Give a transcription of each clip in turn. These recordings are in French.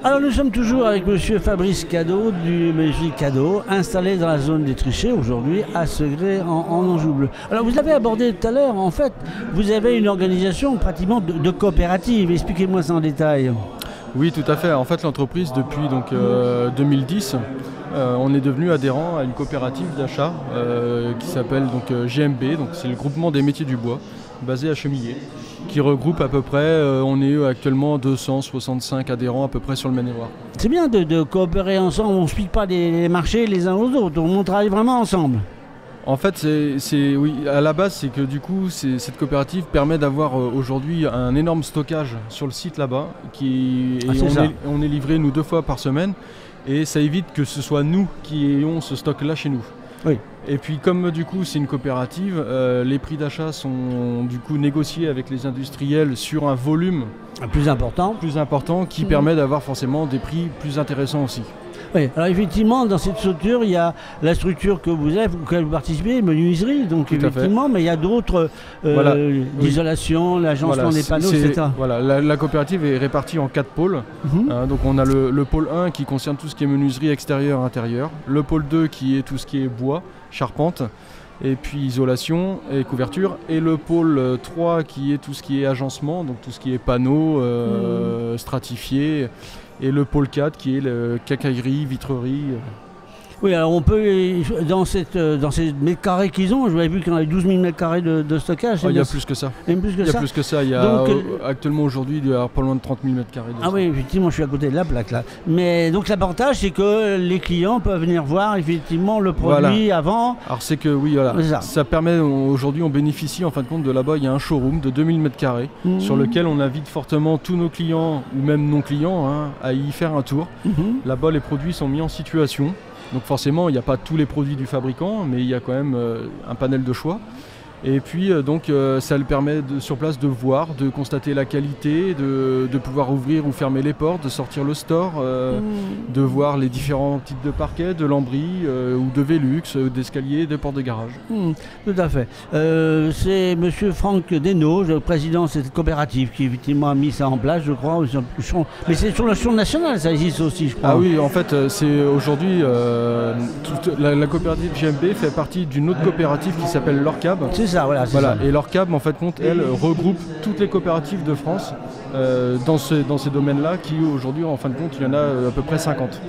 Alors nous sommes toujours avec monsieur Fabrice Cadot du Ménagerie Cadot, installé dans la zone des Trichets aujourd'hui à Segré en Anjou bleu. Alors vous l'avez abordé tout à l'heure, en fait, vous avez une organisation pratiquement de coopérative. Expliquez-moi ça en détail. Oui, tout à fait. En fait, l'entreprise, depuis 2010, on est devenu adhérent à une coopérative d'achat qui s'appelle GMB, donc c'est le groupement des métiers du bois, basé à Chemillé, qui regroupe à peu près, on est actuellement 265 adhérents à peu près sur le Maine-et-Loire. C'est bien de coopérer ensemble, on ne se pique pas les marchés les uns aux autres, on travaille vraiment ensemble. En fait, oui, à la base, c'est que du coup, cette coopérative permet d'avoir aujourd'hui un énorme stockage sur le site là-bas. On est livré, nous, 2 fois par semaine. Et ça évite que ce soit nous qui ayons ce stock-là chez nous. Oui. Et puis, comme du coup, c'est une coopérative, les prix d'achat sont du coup négociés avec les industriels sur un volume plus important qui permet d'avoir forcément des prix plus intéressants aussi. Oui, alors effectivement, dans cette structure, il y a la structure que vous avez, auquel vous participez, menuiserie, donc effectivement, mais il y a d'autres, l'isolation, l'agencement des panneaux, etc. Voilà, la coopérative est répartie en 4 pôles. Donc on a le pôle 1 qui concerne tout ce qui est menuiserie extérieure, intérieure, le pôle 2 qui est tout ce qui est bois, charpente, et puis isolation et couverture, et le pôle 3 qui est tout ce qui est agencement, donc tout ce qui est panneaux stratifiés, et le pôle 4 qui est le quincaillerie, vitrerie. Oui, alors on peut, dans ces mètres carrés qu'ils ont, j'avais vu qu'il y en avait 12 000 mètres carrés de stockage. Il y a plus que ça. Il y a actuellement aujourd'hui, il y a pas loin de 30 000 mètres carrés. Ah oui, effectivement, je suis à côté de la plaque là. Mais donc l'avantage, c'est que les clients peuvent venir voir effectivement le produit avant. Alors c'est que oui, voilà, ça permet, aujourd'hui on bénéficie en fin de compte de là-bas, il y a un showroom de 2000 mètres carrés sur lequel on invite fortement tous nos clients ou même non-clients à y faire un tour. Là-bas, les produits sont mis en situation. Donc forcément, il n'y a pas tous les produits du fabricant, mais il y a quand même un panel de choix. Et puis ça le permet sur place de voir, de constater la qualité, de pouvoir ouvrir ou fermer les portes, de sortir le store, de voir les différents types de parquets, de lambris ou de Velux, d'escaliers, de portes de garage. Tout à fait. C'est monsieur Franck Desnaud, le président de cette coopérative, qui effectivement a mis ça en place, je crois. Mais c'est sur le champ national, ça existe aussi, je crois. Ah oui, en fait, c'est aujourd'hui, la coopérative GMB fait partie d'une autre coopérative qui s'appelle l'Orcab. C'est ça. Et l'Orcab, en fait, elle regroupe toutes les coopératives de France dans ces domaines-là, qui aujourd'hui, en fin de compte, il y en a à peu près 50.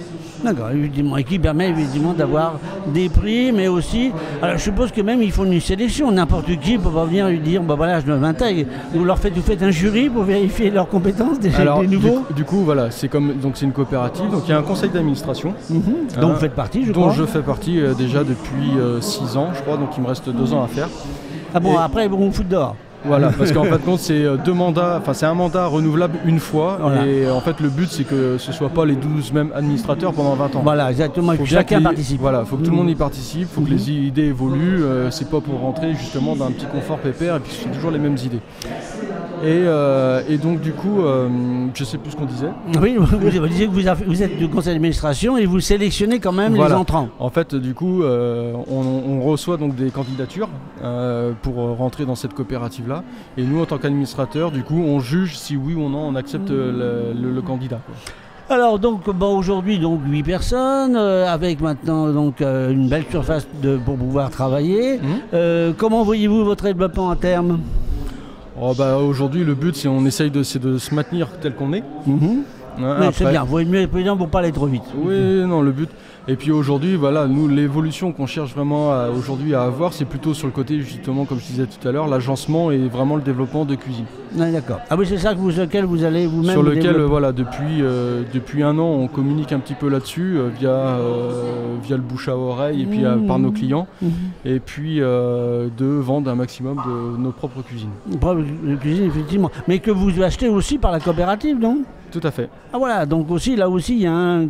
D'accord, évidemment, et qui permet évidemment d'avoir des prix, mais aussi, alors je suppose que même ils font une sélection, n'importe qui ne peut pas venir lui dire, bah voilà, je m'intègre. Vous faites un jury pour vérifier leurs compétences des nouveaux. Du coup, voilà, c'est une coopérative, donc il y a un conseil d'administration. Dont vous faites partie, je crois. Dont je fais partie déjà depuis 6 ans, je crois, donc il me reste 2 ans à faire. Ah bon, après, vous me foutent dehors. Voilà, parce qu'en fait, c'est 2 mandats, c'est un mandat renouvelable une fois, et en fait, le but, c'est que ce ne soit pas les 12 mêmes administrateurs pendant 20 ans. Voilà, exactement, il faut que chacun participe. Voilà, il faut que tout le monde y participe, il faut que les idées évoluent, c'est pas pour rentrer justement dans un petit confort pépère, et puis ce sont toujours les mêmes idées. Et donc du coup, je sais plus ce qu'on disait. Oui, vous disiez que vous êtes du conseil d'administration et vous sélectionnez quand même les entrants. En fait, du coup, on reçoit donc des candidatures pour rentrer dans cette coopérative-là. Et nous, en tant qu'administrateur, du coup, on juge si oui ou non on accepte le candidat. Alors donc aujourd'hui 8 personnes avec maintenant une belle surface pour pouvoir travailler. Comment voyez-vous votre développement à terme? Aujourd'hui, le but, c'est on essaye de se maintenir tel qu'on est. C'est bien, vous êtes mieux président pour pas aller trop vite. Oui, non, le but. Et puis aujourd'hui, voilà, nous, l'évolution qu'on cherche vraiment aujourd'hui à avoir, c'est plutôt sur le côté, justement, comme je disais tout à l'heure, l'agencement et vraiment le développement de cuisine. D'accord. Ah oui, c'est ça sur lequel vous allez vous-même sur lequel, voilà, depuis 1 an, on communique un petit peu là-dessus via le bouche à oreille et puis par nos clients. Et puis de vendre un maximum de nos propres cuisines. De cuisine, effectivement. Mais que vous achetez aussi par la coopérative, non? Tout à fait. Ah voilà, donc aussi, là aussi, il y a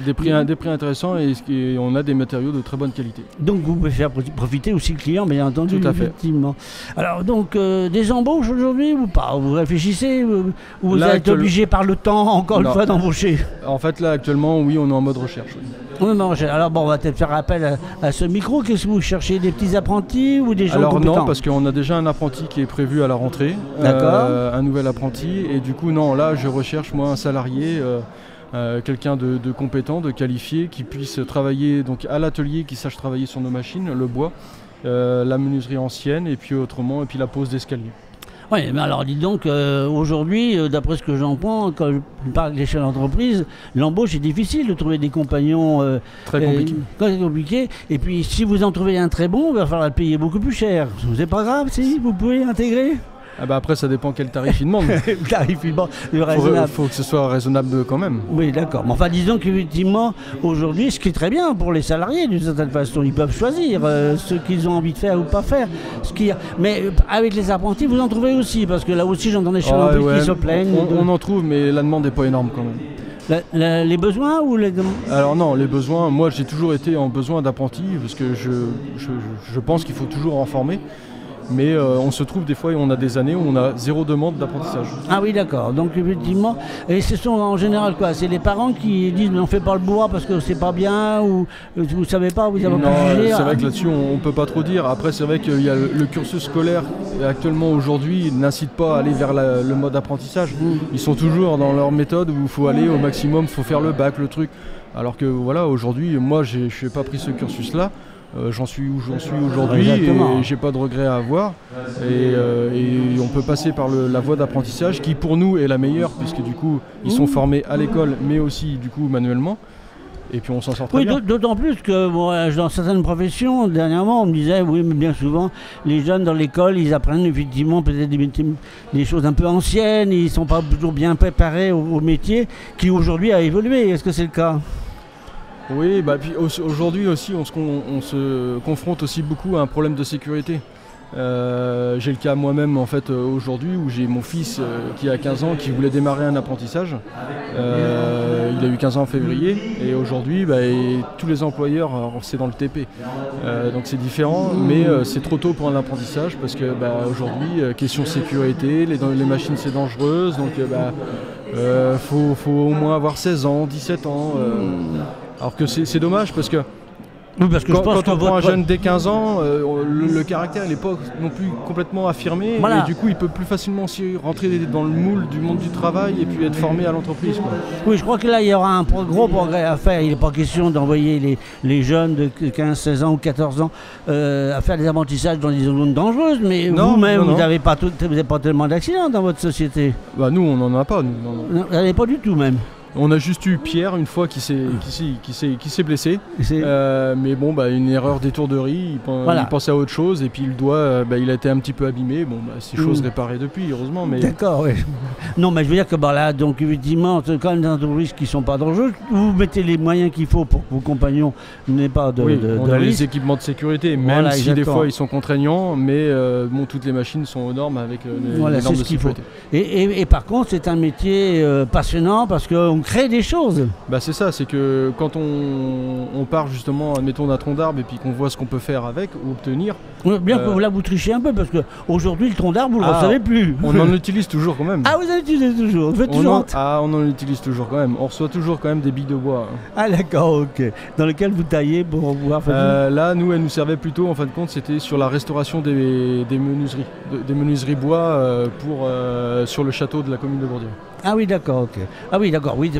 des prix intéressants et on a des matériaux de très bonne qualité. Donc vous pouvez faire profiter aussi le client, bien entendu. Tout à fait. Effectivement. Alors donc, des embauches aujourd'hui ou pas? Vous réfléchissez ou vous êtes obligé par le temps, encore une fois, d'embaucher? En fait, là, actuellement, oui, on est en mode recherche. Oui. Non, alors bon, on va peut-être faire appel à ce micro. Qu'est-ce que vous cherchez, des petits apprentis ou des gens Alors compétents? non, parce qu'on a déjà un apprenti qui est prévu à la rentrée. D'accord. Un nouvel apprenti. Et du coup, non, là, je recherche moi un salarié, quelqu'un de compétent, de qualifié, qui puisse travailler donc à l'atelier, qui sache travailler sur nos machines, le bois, la menuiserie ancienne, et puis la pose d'escalier. Oui, mais alors dites donc, aujourd'hui, d'après ce que j'entends, quand je parle de l'échelle d'entreprise, l'embauche est difficile de trouver des compagnons. Très compliqué. Très compliqué. Et puis, si vous en trouvez un très bon, il va falloir le payer beaucoup plus cher. C'est pas grave, si vous pouvez intégrer. Ah bah après, ça dépend quel tarif il demande. Le tarif, il raisonnable. Faut que ce soit raisonnable quand même. Oui, d'accord. Mais enfin, disons qu'effectivement, aujourd'hui, ce qui est très bien pour les salariés, d'une certaine façon, ils peuvent choisir ce qu'ils ont envie de faire ou pas faire. Mais avec les apprentis, vous en trouvez aussi, parce que là aussi, j'entends des gens qui se plaignent. On en trouve, mais la demande n'est pas énorme quand même. Les besoins ou les demandes? Alors non, les besoins, moi j'ai toujours été en besoin d'apprentis, parce que je pense qu'il faut toujours en former. Mais on se trouve des fois, on a des années où on a 0 demande d'apprentissage. Ah oui, d'accord. Donc effectivement, et ce sont en général quoi? C'est les parents qui disent mais on fait pas le bois parce que c'est pas bien, ou vous savez pas, vous avez pas jugé. C'est vrai que là-dessus on peut pas trop dire. Après c'est vrai qu'il y a le cursus scolaire actuellement aujourd'hui n'incite pas à aller vers le mode apprentissage. Ils sont toujours dans leur méthode où il faut aller au maximum, il faut faire le bac, le truc. Alors que voilà, aujourd'hui, moi je n'ai pas pris ce cursus-là. J'en suis où j'en suis aujourd'hui et j'ai pas de regrets à avoir et on peut passer par la voie d'apprentissage qui pour nous est la meilleure, puisque du coup ils sont formés à l'école mais aussi du coup manuellement, et puis on s'en sort très bien. D'autant plus que dans certaines professions dernièrement on me disait oui, mais bien souvent les jeunes dans l'école ils apprennent effectivement peut-être des choses un peu anciennes, ils sont pas toujours bien préparés au métier qui aujourd'hui a évolué. Est-ce que c'est le cas? Oui, bah puis aujourd'hui aussi on se confronte aussi beaucoup à un problème de sécurité. J'ai le cas moi-même en fait aujourd'hui où j'ai mon fils qui a 15 ans qui voulait démarrer un apprentissage. Il a eu 15 ans en février et aujourd'hui tous les employeurs c'est dans le TP. Donc c'est différent, mais c'est trop tôt pour un apprentissage parce que aujourd'hui question sécurité, les machines c'est dangereuse, donc faut au moins avoir 16 ans, 17 ans. Alors que c'est dommage parce que oui, parce que quand on prend un jeune dès 15 ans, le caractère n'est pas non plus complètement affirmé, voilà. Et du coup il peut plus facilement aussi rentrer dans le moule du monde du travail et puis être formé à l'entreprise. Oui, je crois que là il y aura un gros progrès à faire. Il n'est pas question d'envoyer les jeunes de 15, 16 ans ou 14 ans à faire des apprentissages dans des zones dangereuses, mais vous-même vous n'avez pas tellement d'accidents dans votre société. Bah nous on n'en a pas. Vous n'en avez pas du tout même. On a juste eu Pierre une fois qui s'est blessé, mais bon, une erreur d'étourderie, il pensait à autre chose et puis le doigt, il a été un petit peu abîmé. Bon, c'est chose réparée depuis, heureusement. Mais... D'accord, oui. Non, mais je veux dire que là, donc effectivement, c'est quand même des entreprises qui ne sont pas dangereuses. Vous mettez les moyens qu'il faut pour que vos compagnons n'aient pas de on a risque. Les équipements de sécurité, même si des fois ils sont contraignants, mais toutes les machines sont aux normes avec les normes de sécurité. Et par contre, c'est un métier passionnant parce qu'on crée des choses. C'est ça, c'est que quand on part justement, admettons, d'un tronc d'arbre et puis qu'on voit ce qu'on peut faire avec ou obtenir. Bien que là vous trichez un peu parce qu'aujourd'hui le tronc d'arbre vous ne le recevez plus. On en utilise toujours quand même. Ah, vous en utilisez toujours? On en utilise toujours quand même. On reçoit toujours quand même des billes de bois. Ah d'accord, ok. Dans lesquelles vous taillez pour pouvoir faire là, elle nous servait plutôt, en fin de compte, c'était sur la restauration des menuiseries. Des menuiseries bois sur le château de la commune de Bourdieu. Ah oui, d'accord, ok. Ah oui, d'accord, oui,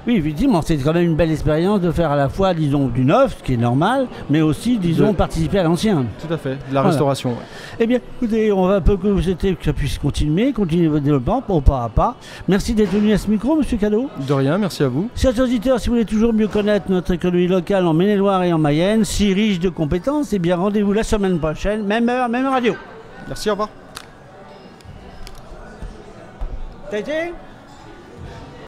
effectivement, c'est quand même une belle expérience de faire à la fois, disons, du neuf, ce qui est normal, mais aussi, disons, participer à l'ancien. Tout à fait, de la restauration. Ouais. Eh bien, écoutez, on va un peu que ça puisse continuer votre développement, pas à pas. Merci d'être venu à ce micro, Monsieur Cadot. De rien, merci à vous. Chers auditeurs, si vous voulez toujours mieux connaître notre économie locale en Maine-et-Loire et en Mayenne, si riche de compétences, eh bien, rendez-vous la semaine prochaine, même heure, même radio. Merci, au revoir. T'as été